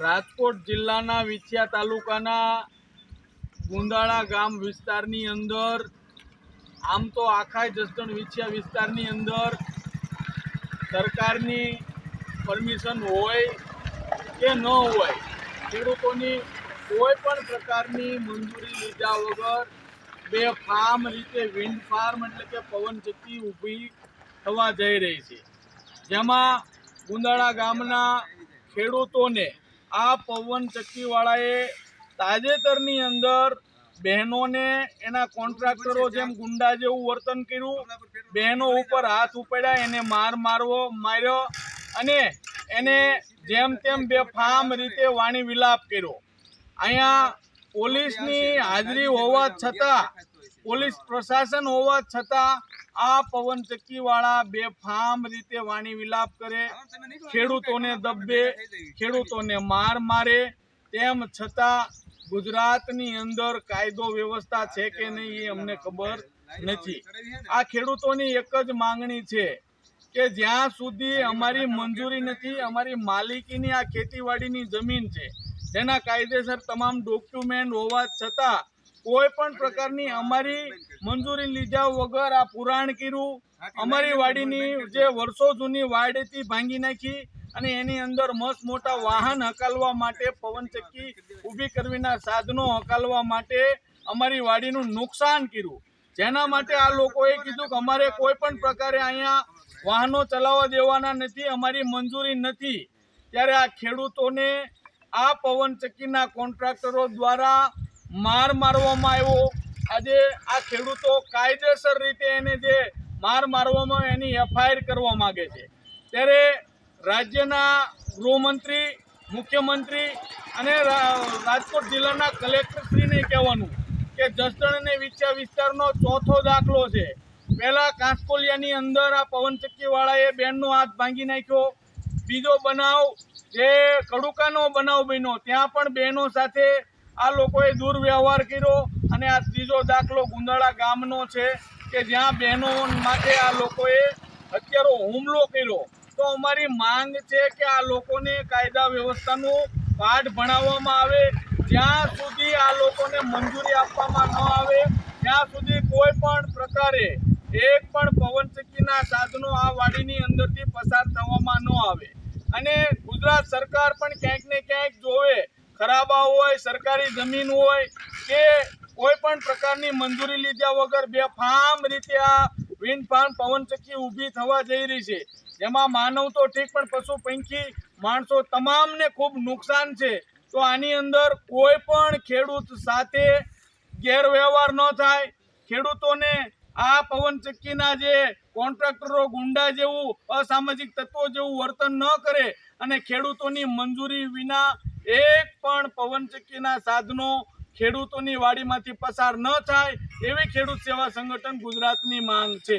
રાજકોટ જિલ્લાના વિછિયા તાલુકાના ગુંદાળા ગામ વિસ્તારની અંદર આમ તો આખા જસદણ વિછિયા વિસ્તારની અંદર સરકારની પરમિશન હોય કે ન હોય, ખેડૂતોની કોઈ પણ પ્રકારની મંજૂરી લીધા વગર બેફામ રીતે વિન્ડ ફાર્મ એટલે કે પવનચક્કી ઊભી થવા જઈ રહી છે, જેમાં ગુંદાળા ગામના ખેડૂતોને આ પવનચક્કીવાળાએ તાજેતરની અંદર બહેનોને એના કોન્ટ્રાક્ટરો જેમ ગુંડા જેવું વર્તન કર્યું, બહેનો ઉપર હાથ ઉપાડ્યા, એને માર્યો અને એને જેમ તેમ બેફામ રીતે વાણી વિલાપ કર્યો। અહીંયા પોલીસની હાજરી હોવા છતાં, પોલીસ પ્રશાસન હોવા છતાં આ પવનચક્કીવાળા બેફામ રીતે વાણી વિલાપ કરે, ખેડૂતોને દબે, ખેડૂતોને મારે, તેમ છતાં ગુજરાતની અંદર કાયદો વ્યવસ્થા છે કે નહીં એ અમને ખબર નથી। આ ખેડૂતોની એક જ માંગણી છે કે જ્યાં સુધી અમારી મંજૂરી નથી, અમારી માલિકીની આ ખેતીવાડીની જમીન છે જેના કાયદેસર તમામ ડોક્યુમેન્ટ હોવા છતાં કોઈ પણ પ્રકારની અમારી મંજૂરી લીધા વગર આ પુરાણ કર્યું, અમારી વાડીની જે વર્ષો જૂની વાડ હતી ભાંગી નાખી અને એની અંદર મસ્ત મોટા વાહન હકાલવા માટે, પવનચક્કી ઊભી કરવાના સાધનો હકાલવા માટે અમારી વાડીનું નુકસાન કર્યું, જેના માટે આ લોકોએ કીધું કે અમારે કોઈ પણ પ્રકારે અહીંયા વાહનો ચલાવવા દેવાના નથી, અમારી મંજૂરી નથી। ત્યારે આ ખેડૂતોને આ પવનચક્કીના કોન્ટ્રાક્ટરો દ્વારા મારવામાં આવ્યો। આજે આ ખેડૂતો કાયદેસર રીતે એને જે મારવામાં એની FIR કરવા માગે છે, ત્યારે રાજ્યના ગૃહમંત્રી, મુખ્યમંત્રી અને રાજકોટ જિલ્લાના કલેક્ટરશ્રીને કહેવાનું કે જસદણ અને વિછિયા વિસ્તારનો ચોથો દાખલો છે। પહેલા કાંસકોલિયાની અંદર આ પવનચક્કીવાળાએ બેનનો હાથ ભાંગી નાખ્યો, બીજો બનાવ જે કડુકાનો બનાવ બન્યો ત્યાં પણ બહેનો સાથે આ લોકોએ દુર્વ્યવહાર કર્યો અને આ ત્રીજો દાખલો ગુંદાળા ગામનો છે કે જ્યાં બહેનો માટે આ લોકોએ હત્યારો હુમલો કર્યો। તો અમારી માંગ છે કે આ લોકોને કાયદા વ્યવસ્થાનું પાઠ ભણાવવામાં આવે, જ્યાં સુધી આ લોકોને મંજૂરી આપવામાં ન આવે ત્યાં સુધી કોઈ પણ પ્રકારે એક પણ પવનચક્કીના સાધનો આ વાડીની અંદરથી પસાર થવામાં ન આવે। અને ગુજરાત સરકાર પણ ક્યાંક ને ક્યાંક જોવે, ખરાબા હોય, સરકારી જમીન હોય કે કોઈ પણ પ્રકારની મંજૂરી લીધા વગર બેફામ રીતે આ વિન્ડ ફાર્મ પવનચક્કી ઊભી થવા જઈ રહી છે, જેમાં માનવ તો ઠીક પણ પશુ પંખી માણસો તમામને ખૂબ નુકસાન છે। તો આની અંદર કોઈ પણ ખેડૂત સાથે ગેરવ્યવહાર ન થાય, ખેડૂતોને આ પવનચક્કીના જે કોન્ટ્રાક્ટરો ગુંડા જેવું, અસામાજિક તત્વો જેવું વર્તન ન કરે અને ખેડૂતોની મંજૂરી વિના એક પણ પવનચક્કીના સાધનો ખેડૂતોની વાડીમાંથી પસાર ન થાય એવી ખેડૂત સેવા સંગઠન ગુજરાતની માંગ છે।